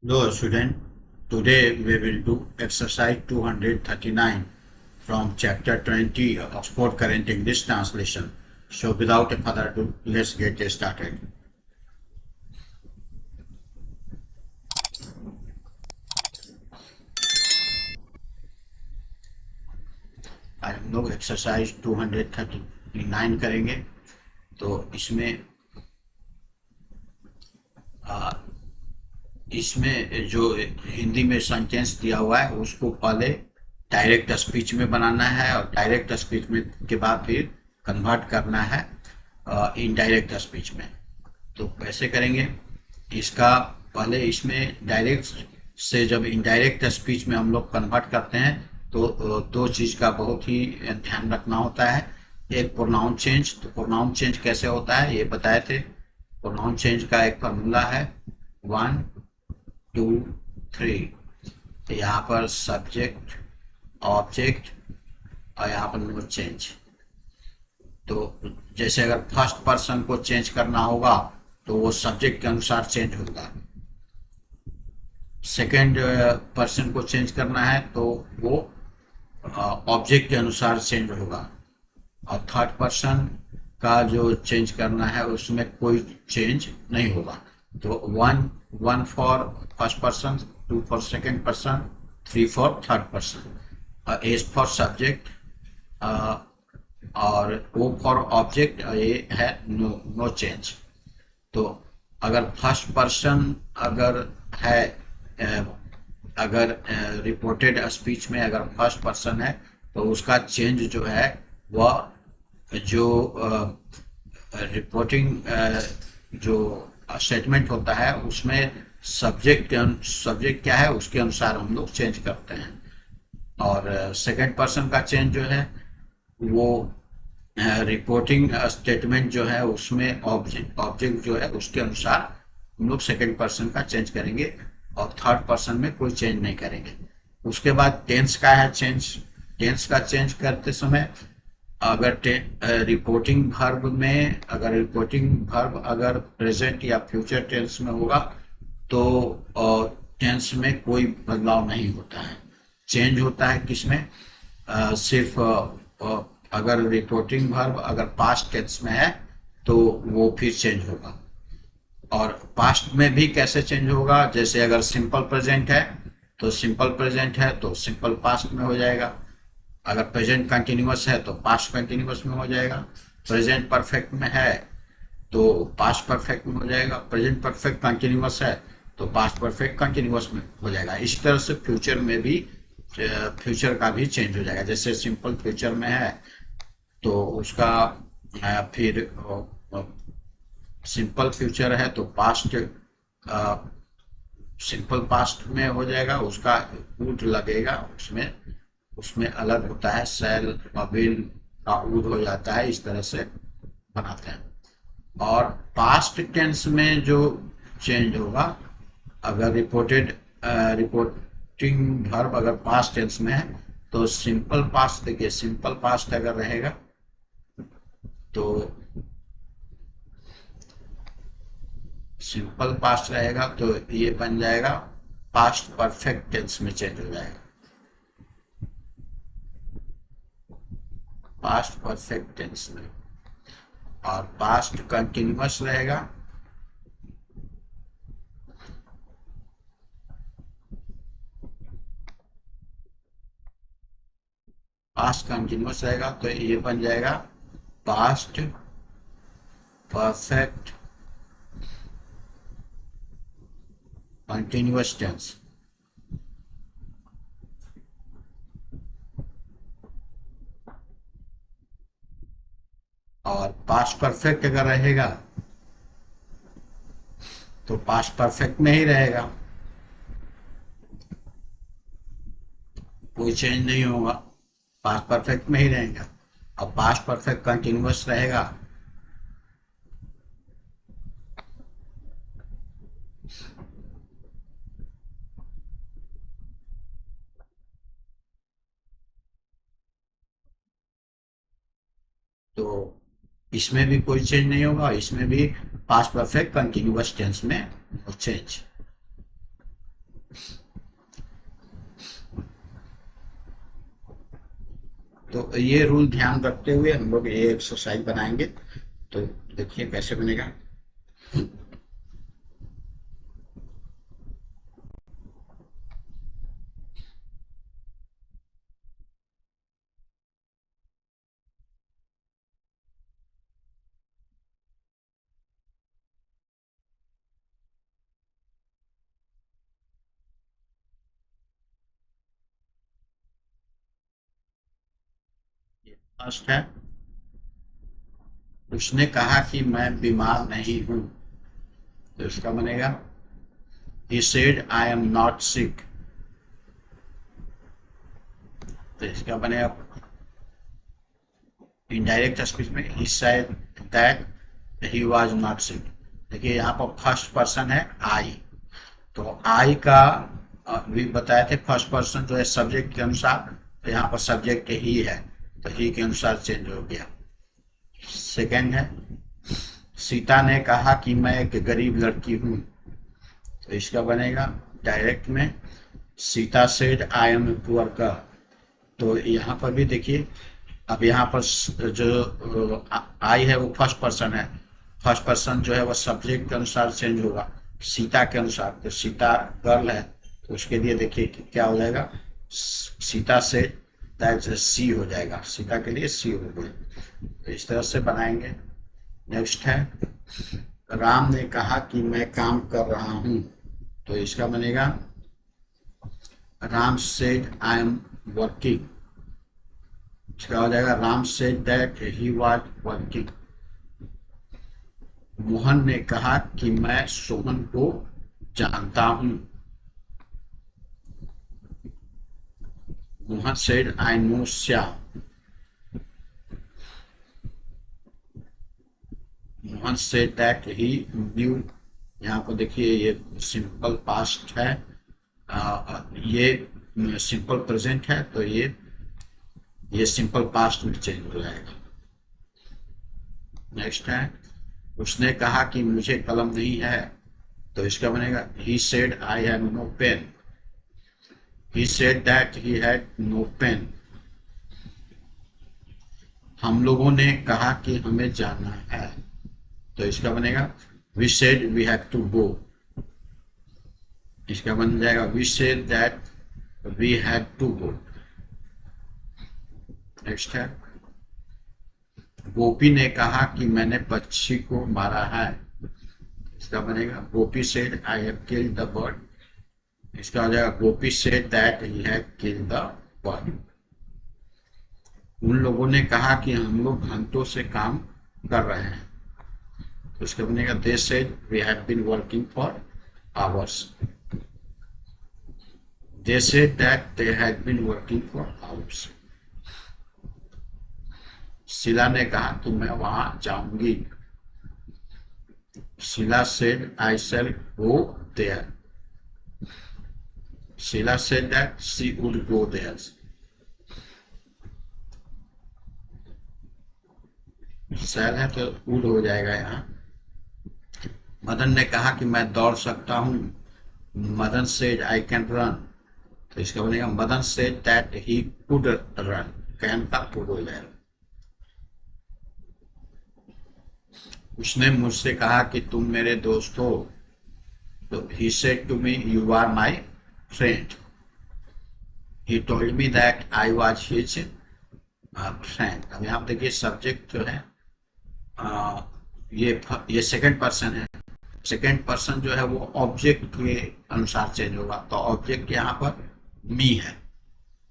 Hello student, today we will do exercise 239 from chapter 20 Oxford Current English Translation. So without further ado, let's get started. आज हम लोग exercise 239 करेंगे। तो इसमें जो हिंदी में सेंटेंस दिया हुआ है उसको पहले डायरेक्ट स्पीच में बनाना है और डायरेक्ट स्पीच में के बाद फिर कन्वर्ट करना है इनडायरेक्ट स्पीच में। तो कैसे करेंगे इसका, पहले इसमें डायरेक्ट से जब इनडायरेक्ट स्पीच में हम लोग कन्वर्ट करते हैं तो दो चीज का बहुत ही ध्यान रखना होता है। एक प्रोनाउन चेंज, तो प्रोनाउन चेंज कैसे होता है ये बताए थे। प्रोनाउन चेंज का एक फॉर्मूला है 1 2 3। तो यहाँ पर सब्जेक्ट, ऑब्जेक्ट और यहाँ पर नो चेंज। तो जैसे अगर फर्स्ट पर्सन को चेंज करना होगा तो वो सब्जेक्ट के अनुसार चेंज होगा। सेकेंड पर्सन को चेंज करना है तो वो ऑब्जेक्ट के अनुसार चेंज होगा। और थर्ड पर्सन का जो चेंज करना है उसमें कोई चेंज नहीं होगा। तो one one for first person, two for second person, three for third person, S for subject और ओ फॉर ऑब्जेक्ट, ये है नो नो चेंज। तो अगर फर्स्ट पर्सन अगर है, अगर रिपोर्टेड स्पीच में अगर फर्स्ट पर्सन है तो उसका चेंज जो है वह जो रिपोर्टिंग जो स्टेटमेंट होता है उसमें सब्जेक्ट क्या है उसके अनुसार हम लोग चेंज करते हैं। और सेकंड पर्सन का चेंज जो है वो रिपोर्टिंग स्टेटमेंट जो है उसमें ऑब्जेक्ट जो है उसके अनुसार हम लोग सेकंड पर्सन का चेंज करेंगे और थर्ड पर्सन में कोई चेंज नहीं करेंगे। उसके बाद टेंस का है चेंज। टेंस का चेंज करते समय अगर रिपोर्टिंग वर्ब अगर प्रेजेंट या फ्यूचर टेंस में होगा तो टेंस में कोई बदलाव नहीं होता है। चेंज होता है किसमें, सिर्फ अगर रिपोर्टिंग वर्ब अगर पास्ट टेंस में है तो वो फिर चेंज होगा। और पास्ट में भी कैसे चेंज होगा, जैसे अगर सिंपल प्रेजेंट है तो सिंपल प्रेजेंट है तो सिंपल पास्ट में हो जाएगा। अगर प्रेजेंट कंटिन्यूअस है तो पास्ट कंटिन्यूअस में हो जाएगा। प्रेजेंट परफेक्ट में है तो पास्ट परफेक्ट में हो जाएगा। प्रेजेंट परफेक्ट कंटिन्यूअस है तो पास्ट परफेक्ट कंटिन्यूअस में हो जाएगा। इस तरह से फ्यूचर में भी फ्यूचर का भी चेंज हो जाएगा। जैसे सिंपल फ्यूचर में है तो उसका फिर सिंपल फ्यूचर है तो पास्ट सिंपल पास्ट में हो जाएगा। उसका वुड लगेगा उसमें, उसमें अलग होता है, सेल विल का वुड हो जाता है। इस तरह से बनाते हैं। और पास्ट टेंस में जो चेंज होगा, अगर रिपोर्टिंग वर्ब अगर पास्ट टेंस में है तो सिंपल पास्ट, देखिए सिंपल पास्ट अगर रहेगा तो सिंपल पास्ट रहेगा तो ये बन जाएगा पास्ट परफेक्ट टेंस में चेंज हो जाएगा। पास्ट परफेक्ट टेंस में। और पास्ट कंटिन्यूअस रहेगा, पास्ट कंटिन्यूअस रहेगा तो ये बन जाएगा पास्ट परफेक्ट कंटिन्यूअस टेंस। और पास्ट परफेक्ट अगर रहेगा तो पास्ट परफेक्ट में ही रहेगा, कोई चेंज नहीं होगा, पास्ट परफेक्ट में ही रहेगा। और पास्ट परफेक्ट कंटिन्यूअस रहेगा तो इसमें भी कोई चेंज नहीं होगा। इसमें भी पास्ट परफेक्ट कंटिन्यूअस टेंस में नो चेंज। तो ये रूल ध्यान रखते हुए हम लोग ये एक्सरसाइज बनाएंगे। तो देखिए कैसे बनेगा। फर्स्ट है, उसने कहा कि मैं बीमार नहीं हूं। तो इसका बनेगा he said I am not sick। तो इसका बनेगा इनडायरेक्ट स्पीच में he said that he was not sick। देखिए यहाँ पर फर्स्ट पर्सन है आई, तो आई का भी बताए थे फर्स्ट पर्सन जो है सब्जेक्ट के अनुसार, तो यहाँ पर सब्जेक्ट ही है तो ही के अनुसार चेंज हो गया। सेकंड है, सीता ने कहा कि मैं एक गरीब लड़की हूँ। तो इसका बनेगा डायरेक्ट में Sita said I am a poor girl. तो यहाँ पर भी देखिए, अब यहाँ पर जो आई है वो फर्स्ट पर्सन है, फर्स्ट पर्सन जो है वो सब्जेक्ट के अनुसार चेंज होगा सीता के अनुसार। तो सीता गर्ल है तो उसके लिए देखिए क्या हो जाएगा, सीता से दैट सी हो जाएगा, सीता के लिए सी हो गया। तो इस तरह से बनाएंगे। नेक्स्ट है, राम ने कहा कि मैं काम कर रहा हूं। तो इसका बनेगा Ram said I am working. इसका हो जाएगा Ram said that he was working. Mohan ने कहा कि मैं सोहन को जानता हूं। Mohan said I know Shyam. Mohan said that he new. यहाँ पर देखिए ये सिंपल पास्ट है, ये सिंपल प्रेजेंट है, तो ये सिंपल पास्ट में चेंज हो जाएगा। नेक्स्ट है, उसने कहा कि मुझे कलम नहीं है। तो इसका बनेगा he said I have no pen। he said that he had no pen। हम लोगों ने कहा कि हमें जाना है। तो इसका बनेगा we said we have to go। इसका बन जाएगा we said that we had to go। Next है, गोपी ने कहा कि मैंने पक्षी को मारा है। इसका बनेगा Gopi said I have killed the bird. इसका हो जाएगा Gopi said that he had killed the bird. उन लोगों ने कहा कि हम लोग घंटों से काम कर रहे हैं। तो इसका बनेगा they said we have been working for hours. They said that they had been working for hours. Sheela ने कहा कि मैं वहां जाऊंगी। Sheela said I shall go there. Sheela said that she would go there. Shall है तो वुड हो जाएगा यहाँ। मदन ने कहा कि मैं दौड़ सकता हूँ। Madan said I can run. तो इसका बनेगा Madan said that he could run. Can का कुड हो जाएगा। उसने मुझसे कहा कि तुम मेरे दोस्त हो। तो he said to me you are my friend। he told me that I was his friend। अब यहाँ देखिए सब्जेक्ट जो है ये सेकंड पर्सन है। सेकंड पर्सन जो है वो ऑब्जेक्ट के अनुसार चेंज होगा। तो ऑब्जेक्ट यहाँ पर मी है,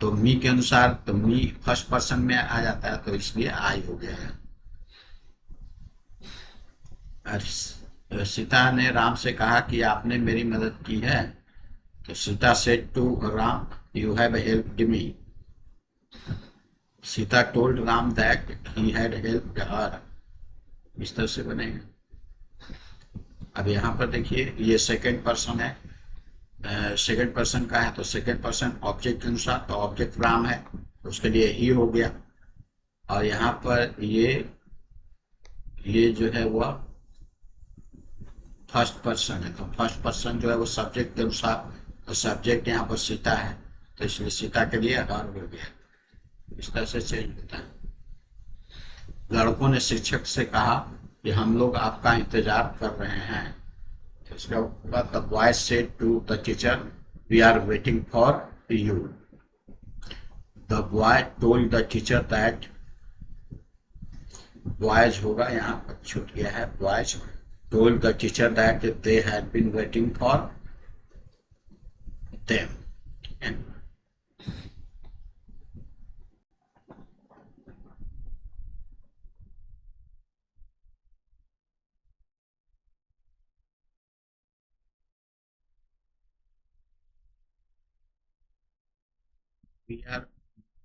तो मी के अनुसार तो मी फर्स्ट पर्सन में आ जाता है, तो इसलिए आई हो गया है। सीता ने राम से कहा कि आपने मेरी मदद की है। तो Sita said to Ram you have helped me. Sita told Ram that he had helped her. इस तरह से बनेगा। अब यहाँ पर देखिए ये सेकंड पर्सन है, सेकंड पर्सन का है, तो सेकंड पर्सन ऑब्जेक्ट के अनुसार, तो ऑब्जेक्ट राम है तो उसके लिए ही हो गया। और यहाँ पर ये जो है वह फर्स्ट पर्सन है, तो फर्स्ट पर्सन जो है वो सब्जेक्ट के अनुसार तो सब्जेक्ट यहाँ पर सीता है, तो इसलिए सीता के लिए हर हो गया। इस तरह से चेंज होता है। लड़कों ने शिक्षक से कहा कि हम लोग आपका इंतजार कर रहे हैं। तो इसका बाद the boy said to the teacher, we are waiting for you. The boy told the teacher that, boys होगा, यहाँ पर छूट गया है, boys told the teacher that they had been waiting for them. And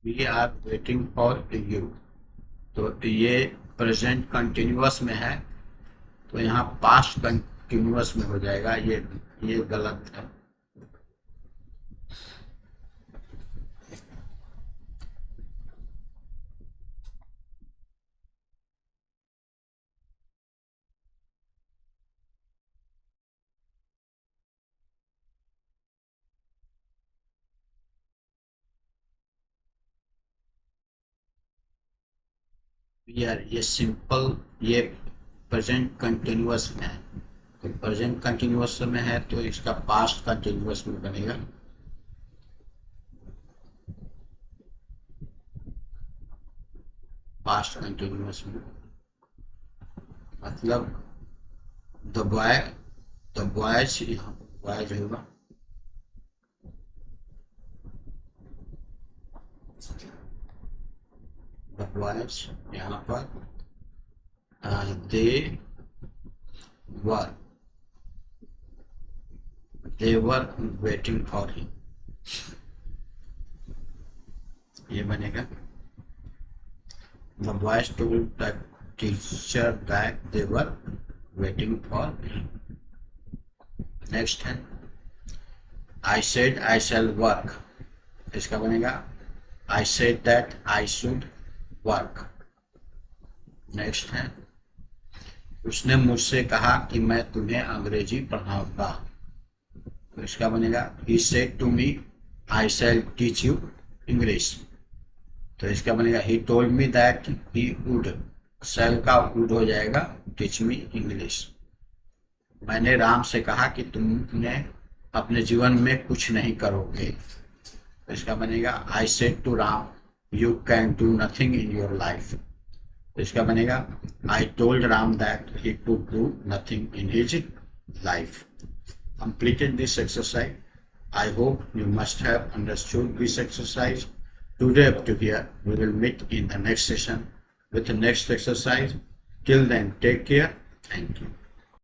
we are waiting for you। तो ये present continuous में है, तो यहाँ पास्ट कंटिन्यूअस में हो जाएगा, ये गलत है। ये सिंपल, ये प्रेजेंट कंटिन्यूअस में है, तो प्रेजेंट कंटिन्यूअस में है तो इसका पास्ट कंटिन्यूअस में बनेगा। पास्ट कंटिन्यूअस में मतलब द बॉयज, यहाँ बॉयज होगा, द बॉयज यहाँ पर they were waiting for him, ये बनेगा। The boys told the teacher that they were waiting for him। Next है I said I shall work, इसका बनेगा I said that I should work। Next है उसने मुझसे कहा कि मैं तुम्हें अंग्रेजी पढ़ाऊंगा, तो इसका बनेगा He said to me I shall teach you English। तो इसका बनेगा He told me that he would, shall का would हो जाएगा teach me English। मैंने राम से कहा कि तुमने अपने जीवन में कुछ नहीं करोगे, तो इसका बनेगा I said to Ram you can do nothing in your life। तो इसका बनेगा I told Ram that he could do nothing in his life। Completed this exercise। I hope you must have understood this exercise today up to here। We will meet in the next session with the next exercise। Till then, take care. Thank you।